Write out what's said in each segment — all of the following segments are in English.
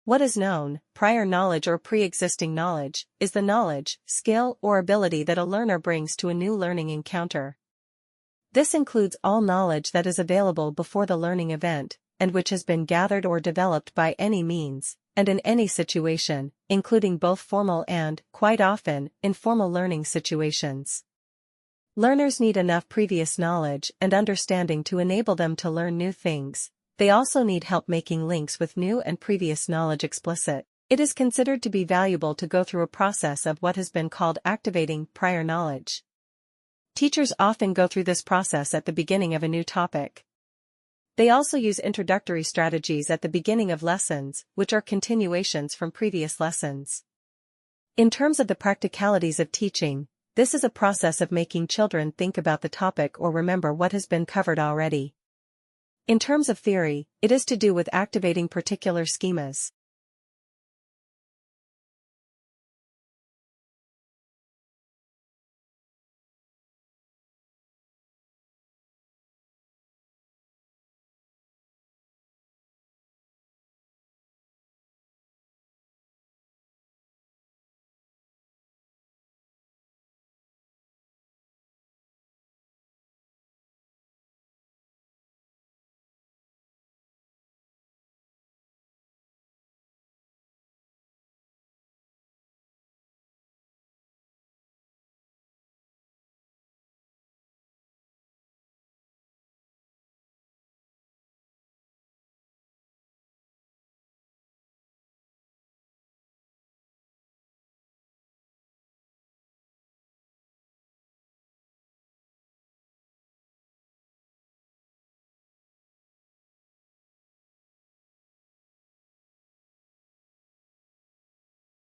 What is known, prior knowledge or pre-existing knowledge, is the knowledge, skill, or ability that a learner brings to a new learning encounter. This includes all knowledge that is available before the learning event, and which has been gathered or developed by any means, and in any situation, including both formal and, quite often, informal learning situations. Learners need enough previous knowledge and understanding to enable them to learn new things. They also need help making links with new and previous knowledge explicit. It is considered to be valuable to go through a process of what has been called activating prior knowledge. Teachers often go through this process at the beginning of a new topic. They also use introductory strategies at the beginning of lessons, which are continuations from previous lessons. In terms of the practicalities of teaching, this is a process of making children think about the topic or remember what has been covered already. In terms of theory, it is to do with activating particular schemas.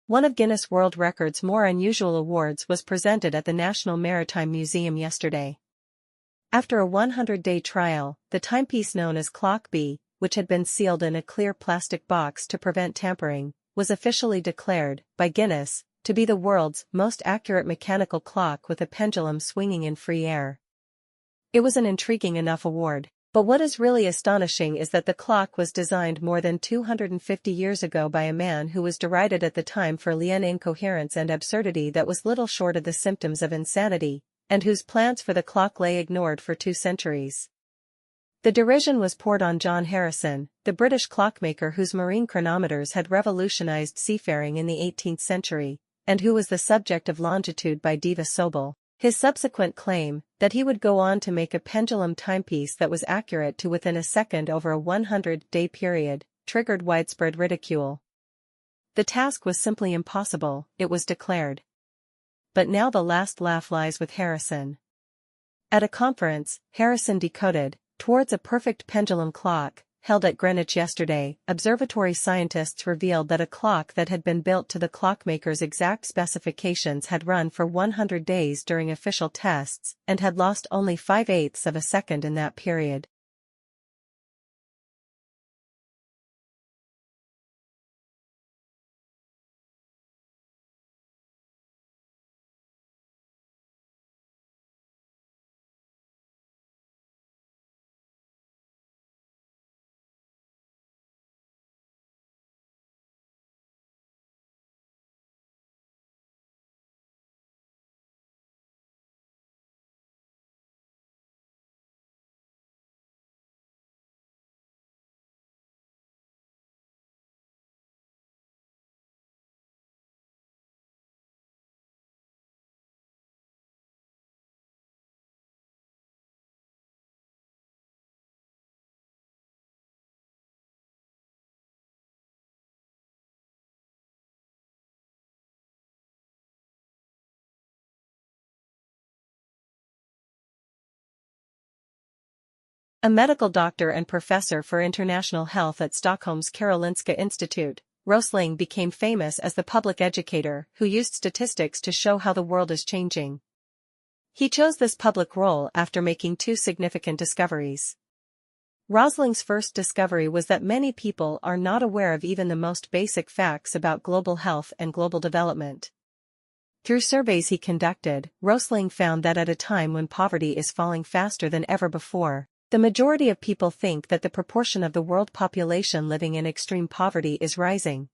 One of Guinness World Records' more unusual awards was presented at the National Maritime Museum yesterday. After a 100-day trial, the timepiece known as Clock B, which had been sealed in a clear plastic box to prevent tampering, was officially declared, by Guinness, to be the world's most accurate mechanical clock with a pendulum swinging in free air. It was an intriguing enough award. But what is really astonishing is that the clock was designed more than 250 years ago by a man who was derided at the time for lian incoherence and absurdity that was little short of the symptoms of insanity, and whose plans for the clock lay ignored for 2 centuries. The derision was poured on John Harrison, the British clockmaker whose marine chronometers had revolutionized seafaring in the 18th century, and who was the subject of Longitude by Diva Sobel. His subsequent claim, that he would go on to make a pendulum timepiece that was accurate to within a second over a 100-day period, triggered widespread ridicule. The task was simply impossible, it was declared. But now the last laugh lies with Harrison. At a conference, Harrison decoded, Towards a Perfect Pendulum Clock, held at Greenwich yesterday, observatory scientists revealed that a clock that had been built to the clockmaker's exact specifications had run for 100 days during official tests, and had lost only 5/8 of a second in that period. A medical doctor and professor for international health at Stockholm's Karolinska Institute, Rosling became famous as the public educator who used statistics to show how the world is changing. He chose this public role after making 2 significant discoveries. Rosling's first discovery was that many people are not aware of even the most basic facts about global health and global development. Through surveys he conducted, Rosling found that at a time when poverty is falling faster than ever before, The majority of people think that the proportion of the world population living in extreme poverty is rising.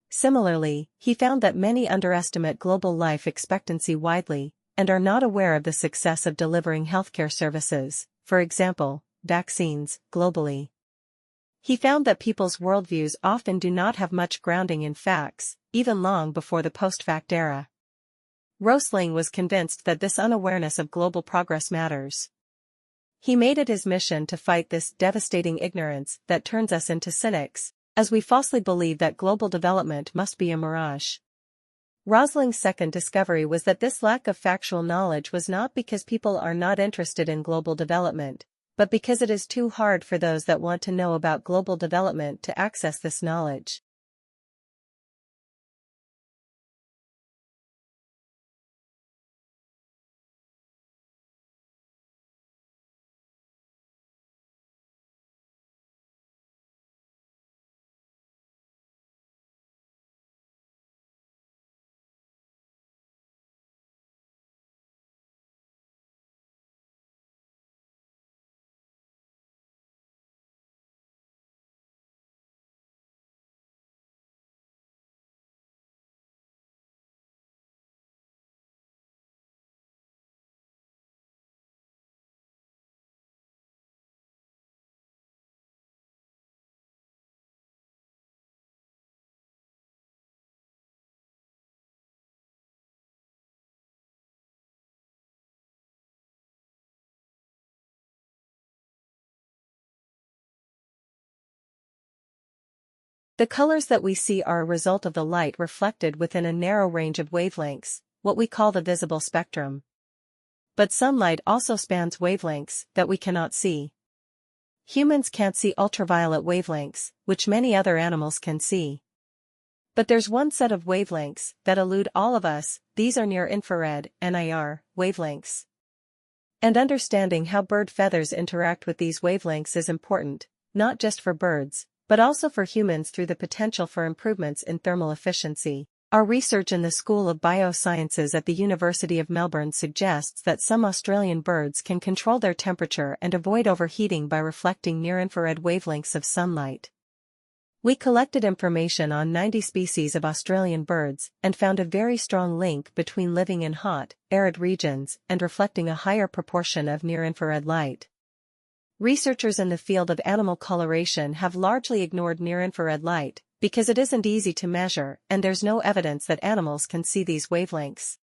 Similarly, he found that many underestimate global life expectancy widely, and are not aware of the success of delivering healthcare services, for example, vaccines, globally. He found that people's worldviews often do not have much grounding in facts, even long before the post-fact era. Rosling was convinced that this unawareness of global progress matters. He made it his mission to fight this devastating ignorance that turns us into cynics, as we falsely believe that global development must be a mirage. Rosling's second discovery was that this lack of factual knowledge was not because people are not interested in global development, but because it is too hard for those that want to know about global development to access this knowledge. The colors that we see are a result of the light reflected within a narrow range of wavelengths, what we call the visible spectrum. But sunlight also spans wavelengths that we cannot see. Humans can't see ultraviolet wavelengths, which many other animals can see. But there's one set of wavelengths that elude all of us. These are near-infrared (NIR) wavelengths. And understanding how bird feathers interact with these wavelengths is important, not just for birds, but also for humans through the potential for improvements in thermal efficiency. Our research in the School of Biosciences at the University of Melbourne suggests that some Australian birds can control their temperature and avoid overheating by reflecting near-infrared wavelengths of sunlight. We collected information on 90 species of Australian birds and found a very strong link between living in hot, arid regions and reflecting a higher proportion of near-infrared light. Researchers in the field of animal coloration have largely ignored near-infrared light, because it isn't easy to measure and there's no evidence that animals can see these wavelengths.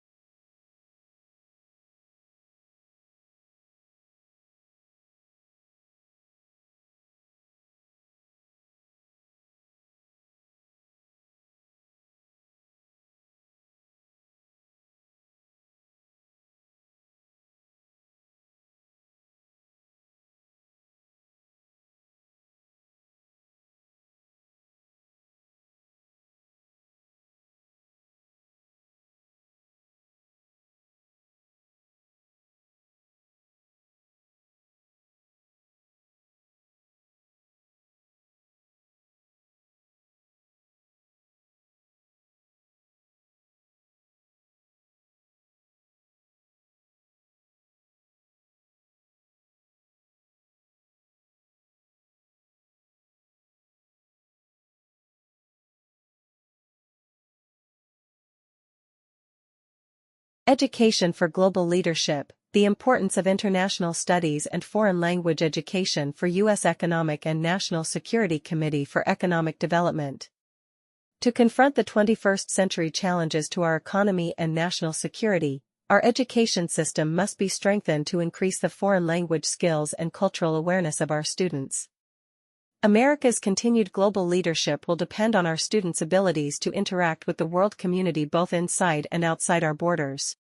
Education for global leadership, the importance of international studies and foreign language education for U.S. Economic and National Security Committee for Economic Development. To confront the 21st century challenges to our economy and national security, our education system must be strengthened to increase the foreign language skills and cultural awareness of our students. America's continued global leadership will depend on our students' abilities to interact with the world community both inside and outside our borders.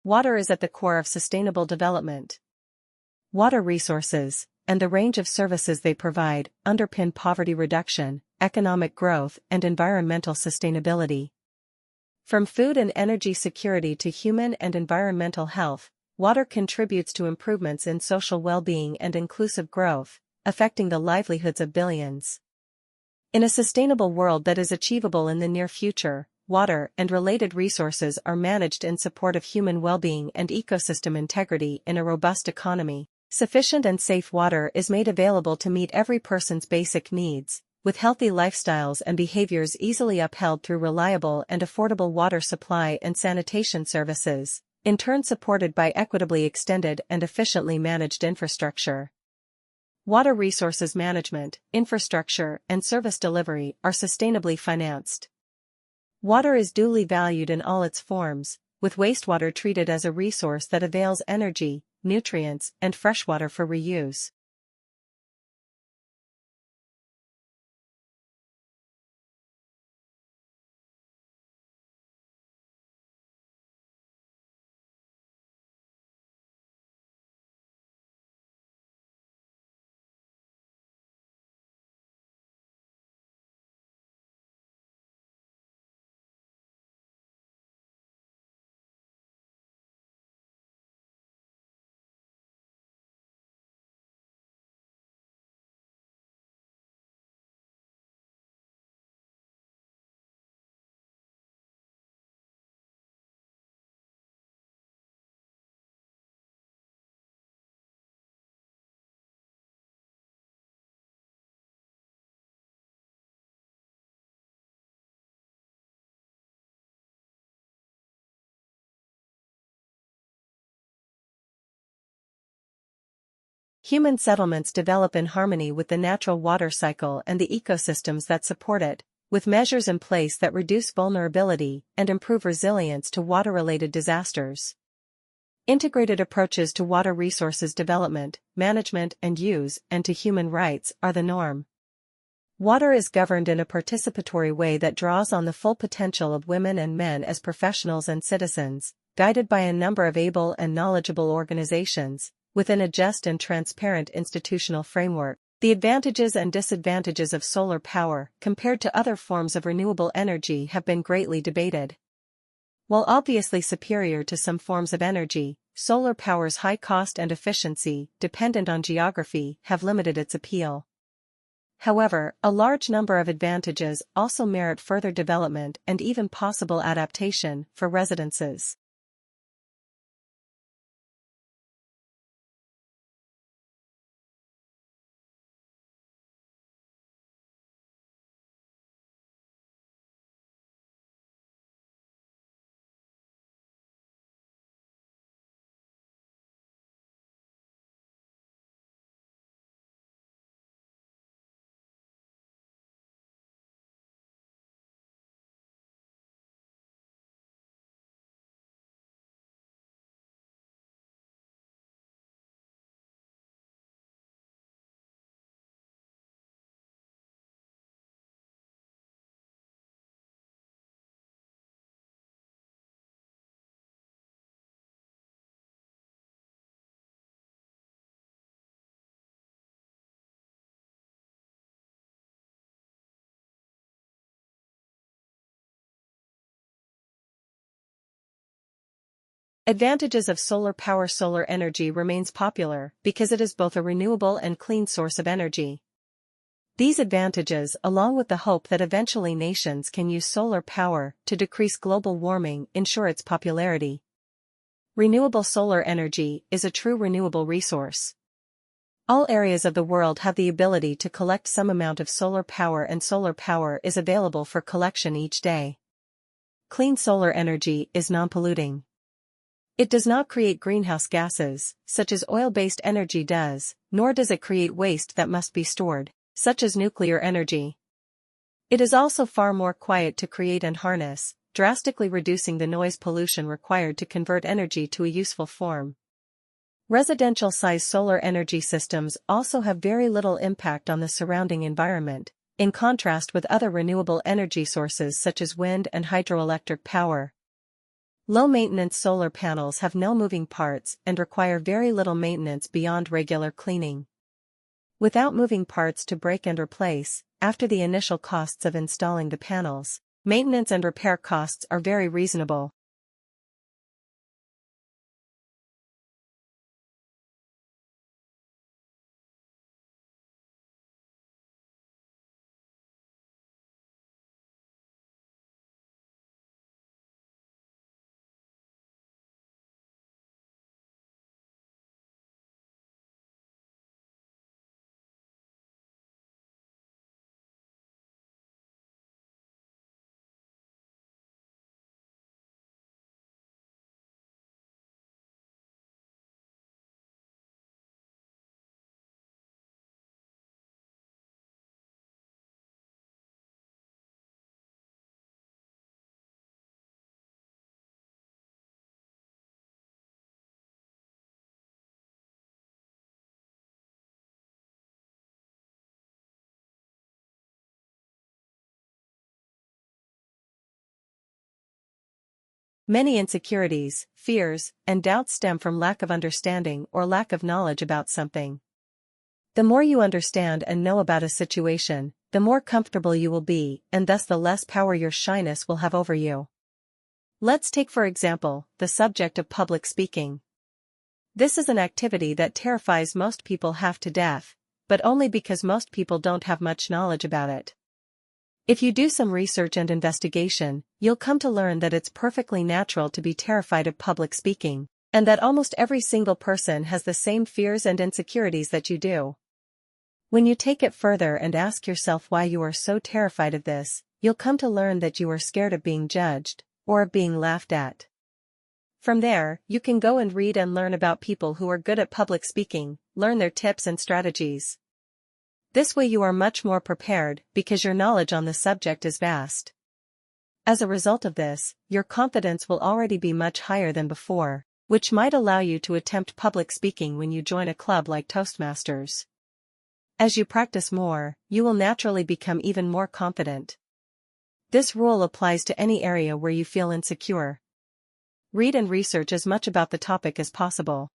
Water is at the core of sustainable development. Water resources, and the range of services they provide, underpin poverty reduction, economic growth, and environmental sustainability. From food and energy security to human and environmental health, water contributes to improvements in social well-being and inclusive growth, affecting the livelihoods of billions. In a sustainable world that is achievable in the near future, water and related resources are managed in support of human well-being and ecosystem integrity in a robust economy. Sufficient and safe water is made available to meet every person's basic needs, with healthy lifestyles and behaviors easily upheld through reliable and affordable water supply and sanitation services, in turn supported by equitably extended and efficiently managed infrastructure. Water resources management, infrastructure, and service delivery are sustainably financed. Water is duly valued in all its forms, with wastewater treated as a resource that avails energy, nutrients, and freshwater for reuse. Human settlements develop in harmony with the natural water cycle and the ecosystems that support it, with measures in place that reduce vulnerability and improve resilience to water-related disasters. Integrated approaches to water resources development, management and use, and to human rights are the norm. Water is governed in a participatory way that draws on the full potential of women and men as professionals and citizens, guided by a number of able and knowledgeable organizations, within a just and transparent institutional framework. The advantages and disadvantages of solar power compared to other forms of renewable energy have been greatly debated. While obviously superior to some forms of energy, solar power's high cost and efficiency, dependent on geography, have limited its appeal. However, a large number of advantages also merit further development and even possible adaptation for residences. Advantages of solar power. Solar energy remains popular because it is both a renewable and clean source of energy. These advantages, along with the hope that eventually nations can use solar power to decrease global warming, ensure its popularity. Renewable solar energy is a true renewable resource. All areas of the world have the ability to collect some amount of solar power, and solar power is available for collection each day. Clean solar energy is non-polluting. It does not create greenhouse gases, such as oil-based energy does, nor does it create waste that must be stored, such as nuclear energy. It is also far more quiet to create and harness, drastically reducing the noise pollution required to convert energy to a useful form. Residential-sized solar energy systems also have very little impact on the surrounding environment, in contrast with other renewable energy sources such as wind and hydroelectric power. Low-maintenance solar panels have no moving parts and require very little maintenance beyond regular cleaning. Without moving parts to break and replace, after the initial costs of installing the panels, maintenance and repair costs are very reasonable. Many insecurities, fears, and doubts stem from lack of understanding or lack of knowledge about something. The more you understand and know about a situation, the more comfortable you will be, and thus the less power your shyness will have over you. Let's take for example, the subject of public speaking. This is an activity that terrifies most people half to death, but only because most people don't have much knowledge about it. If you do some research and investigation, you'll come to learn that it's perfectly natural to be terrified of public speaking, and that almost every single person has the same fears and insecurities that you do. When you take it further and ask yourself why you are so terrified of this, you'll come to learn that you are scared of being judged, or of being laughed at. From there, you can go and read and learn about people who are good at public speaking, learn their tips and strategies. This way you are much more prepared because your knowledge on the subject is vast. As a result of this, your confidence will already be much higher than before, which might allow you to attempt public speaking when you join a club like Toastmasters. As you practice more, you will naturally become even more confident. This rule applies to any area where you feel insecure. Read and research as much about the topic as possible.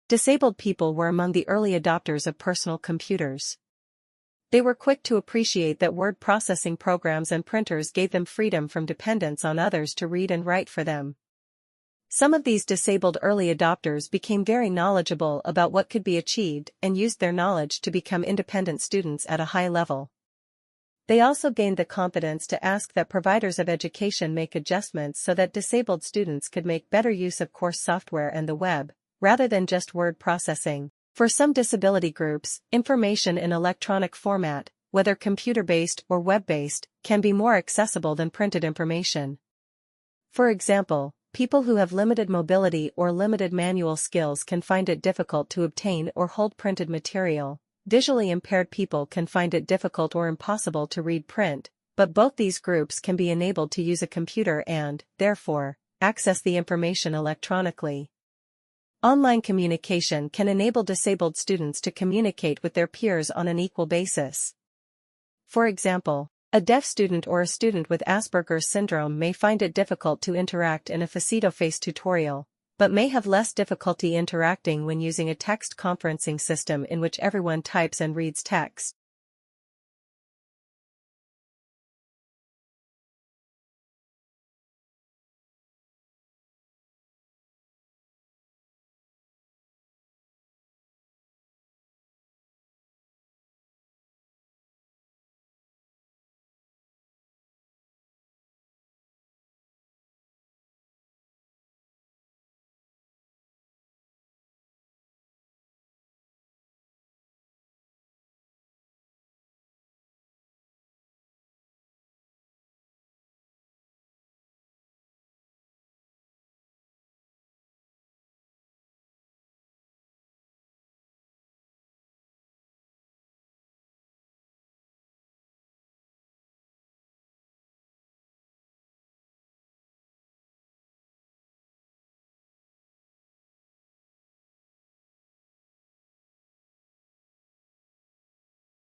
Disabled people were among the early adopters of personal computers. They were quick to appreciate that word processing programs and printers gave them freedom from dependence on others to read and write for them. Some of these disabled early adopters became very knowledgeable about what could be achieved and used their knowledge to become independent students at a high level. They also gained the confidence to ask that providers of education make adjustments so that disabled students could make better use of course software and the web, rather than just word processing. For some disability groups, information in electronic format, whether computer-based or web-based, can be more accessible than printed information. For example, people who have limited mobility or limited manual skills can find it difficult to obtain or hold printed material. Visually impaired people can find it difficult or impossible to read print, but both these groups can be enabled to use a computer and, therefore, access the information electronically. Online communication can enable disabled students to communicate with their peers on an equal basis. For example, a deaf student or a student with Asperger's syndrome may find it difficult to interact in a face-to-face tutorial, but may have less difficulty interacting when using a text conferencing system in which everyone types and reads text.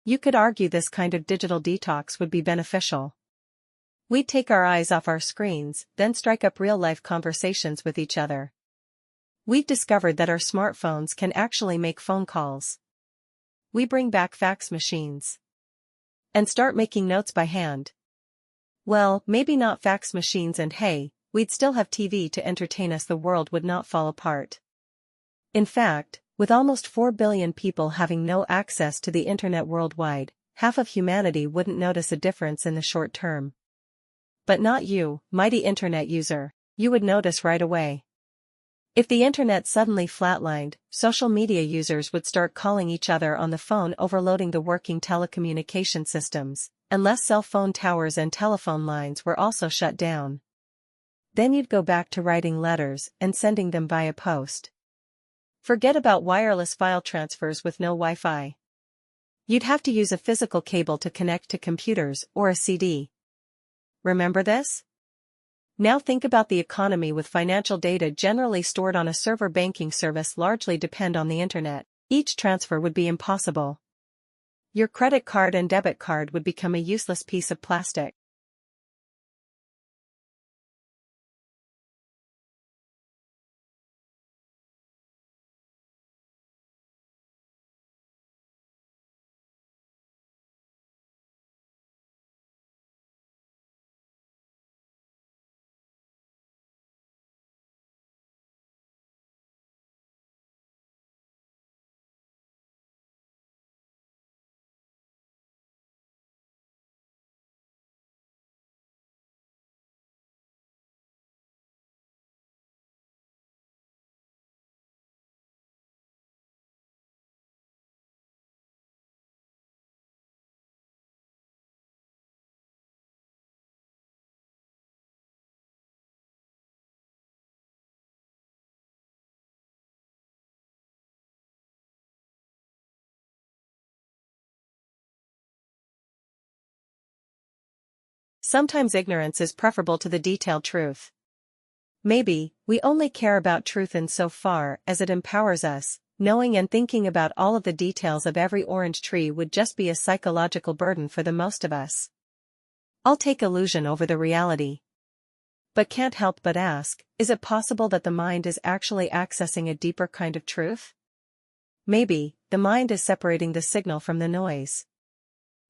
You could argue this kind of digital detox would be beneficial. We'd take our eyes off our screens, then strike up real-life conversations with each other. We've discovered that our smartphones can actually make phone calls. We bring back fax machines. And start making notes by hand. Well, maybe not fax machines, and hey, we'd still have TV to entertain us. The world would not fall apart. In fact, with almost 4 billion people having no access to the internet worldwide, half of humanity wouldn't notice a difference in the short term. But not you, mighty internet user. You would notice right away. If the internet suddenly flatlined, social media users would start calling each other on the phone, overloading the working telecommunication systems, unless cell phone towers and telephone lines were also shut down. Then you'd go back to writing letters and sending them via post. Forget about wireless file transfers with no Wi-Fi. You'd have to use a physical cable to connect to computers or a CD. Remember this? Now think about the economy with financial data generally stored on a server. Banking service largely depend on the internet. Each transfer would be impossible. Your credit card and debit card would become a useless piece of plastic. Sometimes ignorance is preferable to the detailed truth. Maybe, we only care about truth insofar as it empowers us. Knowing and thinking about all of the details of every orange tree would just be a psychological burden for the most of us. I'll take illusion over the reality. But can't help but ask, is it possible that the mind is actually accessing a deeper kind of truth? Maybe, the mind is separating the signal from the noise.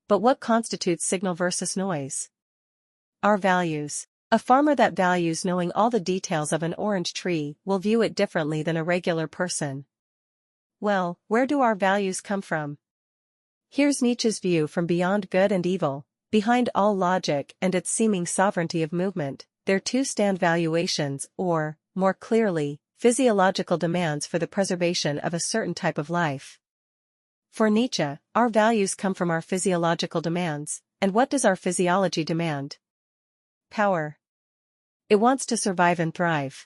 But what constitutes signal versus noise? Our values. A farmer that values knowing all the details of an orange tree will view it differently than a regular person. Well, where do our values come from? Here's Nietzsche's view from beyond good and evil. Behind all logic and its seeming sovereignty of movement, there too stand valuations, or, more clearly, physiological demands for the preservation of a certain type of life. For Nietzsche, our values come from our physiological demands, and what does our physiology demand? Power. It wants to survive and thrive.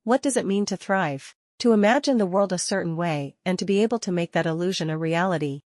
What does it mean to thrive? To imagine the world a certain way and to be able to make that illusion a reality.